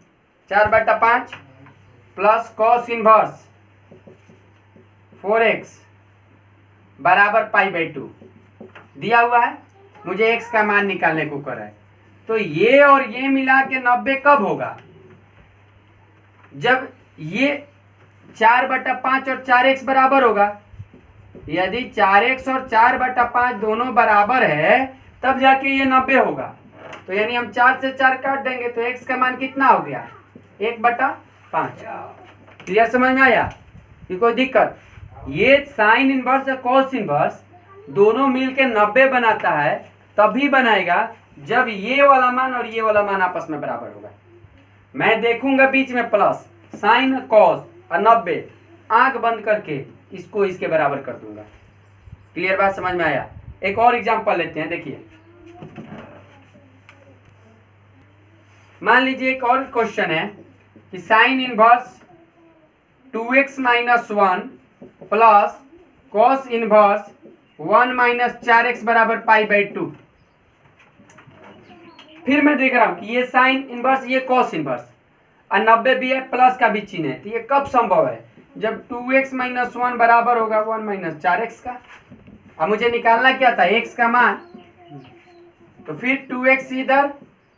4/5 plus cos inverse 4x बराबर π/2 दिया हुआ है। मुझे x का मान निकालने को कर रहा है। तो ये और ये मिला के 90 कब होगा? जब ये 4/5 और 4x बराबर होगा। यदि 4x और 4/5 दोनों बराबर है तब जाके ये 90 होगा। तो यानी हम 4 से 4 काट देंगे तो x का मान कितना हो गया? 1/5। क्लियर, समझ में आया? ये कोई दिक्कत? ये साइन इनवर्स और कॉस इनवर्स दोनों मिलके 90 बनाता है, तभी बनाएगा जब ये वाला मान और ये वाला मान आपस में बराबर होगा। मैं देखूंगा बीच में प्लस, साइन कॉस और 90, आंख बंद करके इसको इसके बराबर कर दूंगा। क्लियर बात, समझ में आया? एक और एग्जांपल लेते हैं। देखिए, मान लीजिए एक और क्वेश्चन है कि sine inverse 2x - 1 plus cos inverse 1 - 4x बराबर π/2। फिर मैं देख रहा हूं कि ये साइन इनवर्स, ये कॉस इनवर्स और 90 भी है, प्लस का भी चिन्ह है। तो ये कब संभव है? जब 2x - 1 बराबर होगा 1 - 4x का। अब मुझे निकालना क्या था? x का मान। तो फिर 2x इधर,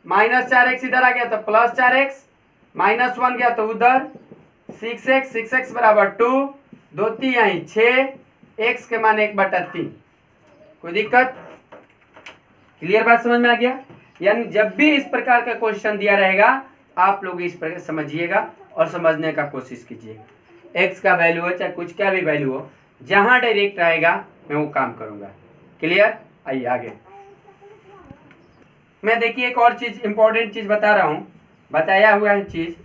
-4x इधर आ गया तो +4x, -1 गया तो उधर 6x बराबर 2, 2 3 यहीं 6, x के मान 1/3। कोई दिक्कत? क्लियर बात, समझ में आ गया? यानी जब भी इस प्रकार का क्वेश्चन दिया रहेगा आप लोग इस प्रकार समझिएगा और समझने का कोशिश कीजिएगा। x का वैल्यू हो चाहे कुछ क्या भी वैल्यू हो, जहां डायरेक्ट रहेगा मैं वो काम करूंगा। क्लियर? आइए आगे। मैं देखिए एक और चीज, इंपॉर्टेंट चीज बता रहा हूँ, बताया हुआ है चीज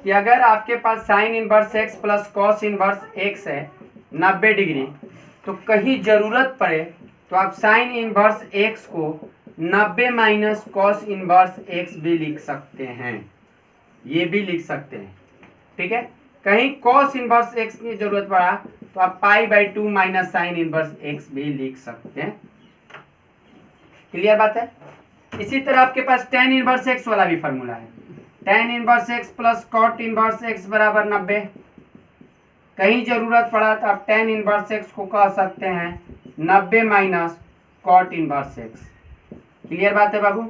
कि अगर आपके पास sine inverse x plus cos inverse x है 90 डिग्री, तो कहीं जरूरत पड़े तो आप साइन इनवर्स x को 90 माइनस कॉस इनवर्स x भी लिख सकते हैं। ये भी लिख सकते हैं, ठीक है? कहीं कॉस इनवर्स x की जरूरत पड़ा तो आप π/2 माइनस साइन इनवर्स x भी लिख सकते हैं। क्लियर बात है? इसी तरह आपके पास tan इनवर्स x वाला भी फॉर्मूला है। tan inverse x plus cot inverse x बराबर 90। कहीं जरूरत पड़ा तो आप tan इनवर्स x को कह सकते हैं 90 minus cot inverse x। Clear बात है बाबू?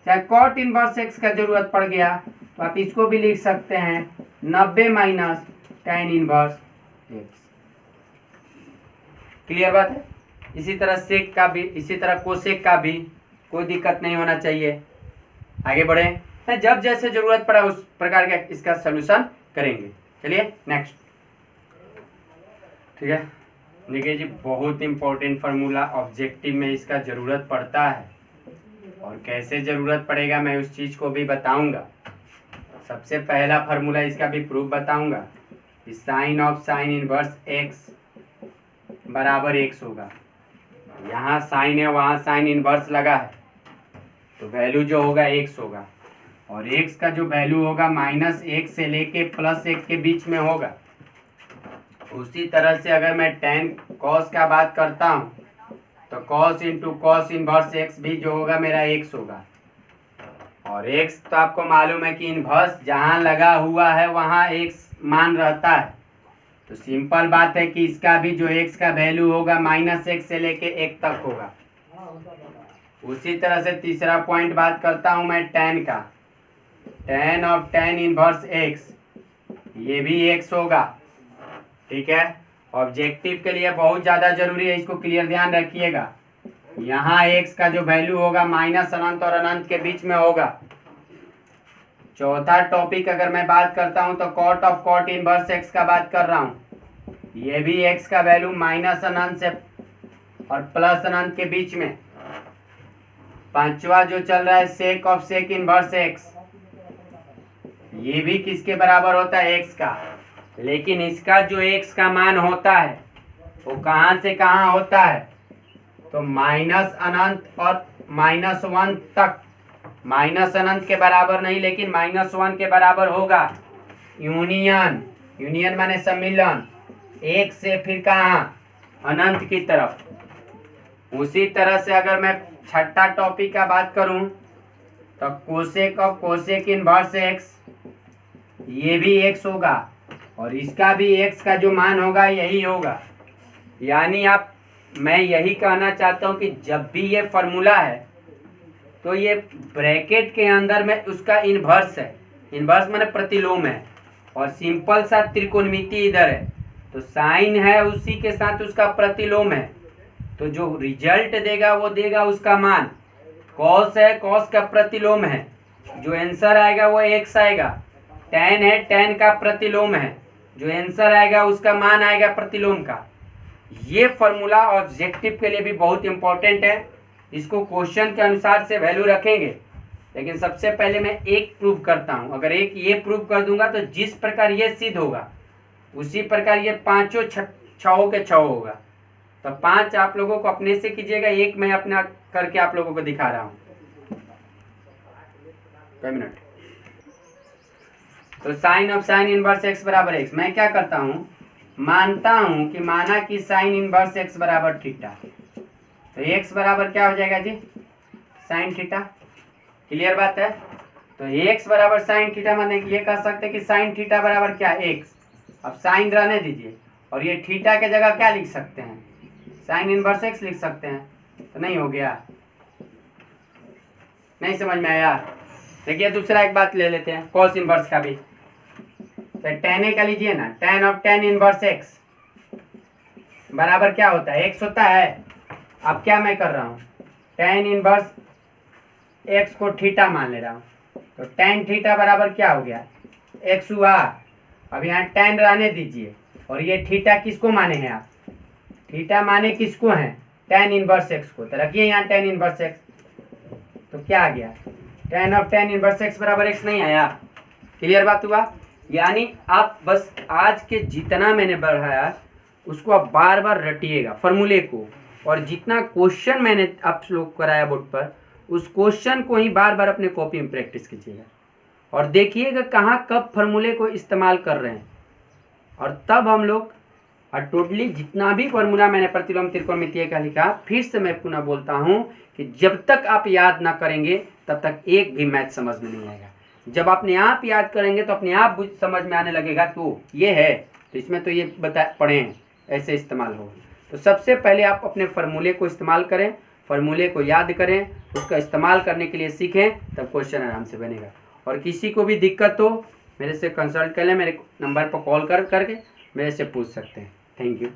चाहे कॉट इनवर्स x का जरूरत पड़ गया तो आप इसको भी लिख सकते हैं 90 minus tan inverse x। Clear बात है? इसी तरह सेक का भी, इसी तरह कोसेक का भी कोई दिक्कत नहीं होना चाहिए। आगे बढ़े, जब जैसे जरूरत पड़ा उस प्रकार का इसका सलूशन करेंगे। चलिए नेक्स्ट। ठीक है, देखिए जी, बहुत इंपॉर्टेंट फार्मूला, ऑब्जेक्टिव में इसका जरूरत पड़ता है और कैसे जरूरत पड़ेगा मैं उस चीज को भी बताऊंगा। सबसे पहला फार्मूला इसका भी प्रूफ बताऊंगा कि sine of sine inverse x बराबर x होगा। यहाँ साइन है, वहाँ साइन इनवर्स लगा है, तो वैल्यू जो होगा x होगा और x का जो वैल्यू होगा -1 से लेके +1 के बीच में होगा। उसी तरह से अगर मैं tan cos का बात करता हूँ तो cos into cos inverse x भी जो होगा मेरा x होगा। और x तो आपको मालूम है कि इनवर्स जहाँ लगा हुआ है वहाँ x मान रहता है, तो सिंपल बात है कि इसका भी जो x का वैल्यू होगा -1 से लेके 1 तक होगा। उसी तरह से तीसरा पॉइंट बात करता हूँ मैं tan का। tan of tan inverse x, ये भी x होगा। ठीक है, ऑब्जेक्टिव के लिए बहुत ज़्यादा जरूरी है, इसको क्लियर ध्यान रखिएगा। यहाँ x का जो वैल्यू होगा माइनस अनंत और अनंत के बीच में होगा। चौथा टॉपिक अगर मैं बात करता हूँ तो cot of cot inverse x का बात कर रहा हूँ। ये भी x का वैल्यू माइनस अनंत से और प्लस अनंत के बीच में। पांचवा जो चल रहा है sec of sec inverse x, ये भी किसके बराबर होता है? x का। लेकिन इसका जो x का मान होता है वो कहाँ से कहाँ होता है? तो माइनस अनंत और -1 तक। माइनस अनंत के बराबर नहीं, लेकिन -1 के बराबर होगा। यूनियन, यूनियन माने सम्मिलन, एक से फिर कहाँ, अनंत की तरफ। उसी तरह से अगर मैं छठा टॉपिक का बात करूं तो cosec of cosec inverse x, ये भी एक्स होगा और इसका भी एक्स का जो मान होगा यही होगा। यानी मैं यही कहना चाहता हूं कि जब भी ये फॉर्मूला है तो ये ब्रैकेट के अंदर में उसका इन्वर्स है, इन्वर्स माने प्रतिलोम है, और सिंपल सा त्रिकोणमिति इधर है तो साइन है उसी के साथ उसका प्रतिलोम है, तो जो रिजल्ट देगा वो देगा उसका मान। कॉस है, कॉस का प्रतिलोम है, जो आंसर आएगा वो एक्स आएगा। tan है, tan का प्रतिलोम है, जो आंसर आएगा उसका मान आएगा प्रतिलोम का। ये फॉर्मूला ऑब्जेक्टिव के लिए भी बहुत इंपॉर्टेंट है, इसको क्वेश्चन के अनुसार से वैल्यू रखेंगे। लेकिन सबसे पहले मैं एक प्रूव करता हूँ, अगर एक ये प्रूव कर दूंगा तो जिस प्रकार ये सिद्ध होगा उसी प्रकार ये पांचों छओं के छओ होगा। तो 5 आप लोगों को अपने से कीजिएगा, एक मैं अपना करके आप लोगों को दिखा रहा हूँ। 1 मिनट। तो sine of sine inverse x बराबर एक्स, मैं क्या करता हूँ, मानता हूँ कि माना कि साइन इनवर्स एक्स बराबर थीटा, तो एक्स बराबर क्या हो जाएगा जी, साइन थीटा। क्लियर बात है। तो एक्स बराबर साइन थीटा माने ये कह सकते हैं कि साइन थीटा बराबर क्या, एक्स। अब साइन रहने दीजिए और ये थीटा के जगह क्या लिख सकते हैं, साइन इनवर्स एक्स लिख सकते हैं। तो नहीं हो गया, नहीं समझ में आया। देखिए दूसरा एक बात ले लेते हैं, कॉस इनवर्स का भी। तो tan ए का लीजिए ना, tan of tan inverse x बराबर क्या होता है, एक्स होता है। अब क्या मैं कर रहा हूँ, tan इनवर्स एक्स को थीटा मान ले रहा हूँ, तो tan थीटा बराबर क्या हो गया, एक्स हुआ। अब यहाँ tan रहने दीजिए और ये थीटा किसको माने हैं आप, थीटा माने किसको हैं, tan इनवर्स एक्स को, तो रखिए यहाँ tan इनवर्स एक्स। तो क्या आ गया, tan of tan inverse x बराबर एक्स नहीं आया। क्लियर बात हुआ। यानी आप बस आज के जितना मैंने बढ़ाया उसको आप बार बार रटिएगा फॉर्मूले को, और जितना क्वेश्चन मैंने आप लोग कराया बोर्ड पर उस क्वेश्चन को ही बार बार अपने कॉपी में प्रैक्टिस कीजिएगा और देखिएगा कहाँ कब फॉर्मूले को इस्तेमाल कर रहे हैं। और तब हम लोग और टोटली जितना भी फॉर्मूला मैंने प्रतिलोम त्रिकोणमितीय का लिखा, फिर से मैं पुनः बोलता हूँ कि जब तक आप याद ना करेंगे तब तक एक भी मैथ समझ में नहीं आएगा। जब अपने आप याद करेंगे तो अपने आप समझ में आने लगेगा तो ये है, तो इसमें तो ये पढ़े हैं, ऐसे इस्तेमाल हो। तो सबसे पहले आप अपने फार्मूले को इस्तेमाल करें, फार्मूले को याद करें, उसका इस्तेमाल करने के लिए सीखें, तब क्वेश्चन आराम से बनेगा। और किसी को भी दिक्कत हो मेरे से कंसल्ट कर लें, मेरे नंबर पर कॉल करके मेरे से पूछ सकते हैं। Thank you.